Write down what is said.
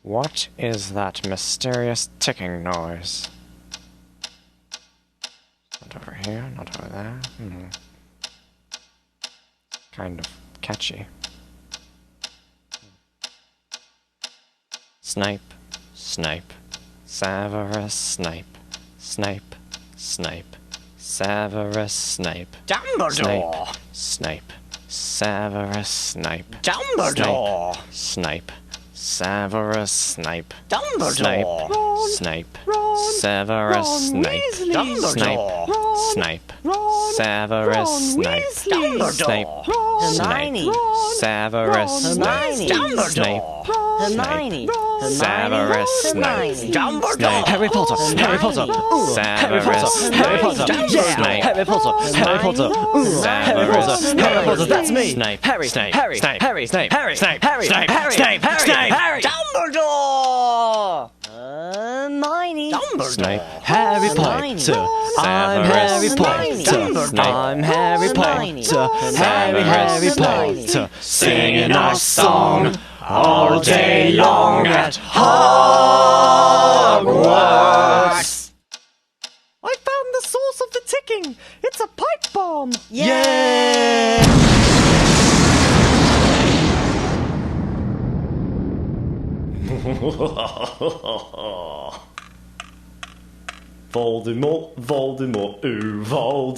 What is that mysterious ticking noise? Not over here, not over there. Kind of catchy. Snipe, Snipe, Severus Snape, Snape, Snape, Severus Snape, Dumbledore! Snape, Severus Snape, Dumbledore! Snape, Severus Snape, Dumbledore! Snape, Ron, Severus Ron Snape, Weasley. Snape, Ron, Snape, Ron, Severus Ron Snape, Weasley. Snape, Ron, Snape, Ron, Severus Ron Snape, Weasley. Snape, Hermione. Severus Snape, Dumbledore! Harry Potter. Harry Potter. Harry Potter. Harry Potter. Yeah. Snape. Harry Potter. Harry Potter. Harry Potter. Harry Potter. That's me. Snape. Harry. Snape. Harry. Snape. Harry. Snape. Harry. Snape. Harry. Snape. Harry. Snape. Harry. Snape. Harry. Dumbledore! Hermione. Snape. Harry Hermione. Potter. I'm Harry Hermione. Potter. I'm Harry Hermione. Potter. Harry Hermione. Potter. Singing our song all day long at Hogwarts. I found the source of the ticking! It's a pipe bomb! Yeah. Voldemort, Voldemort, ooh, Voldemort.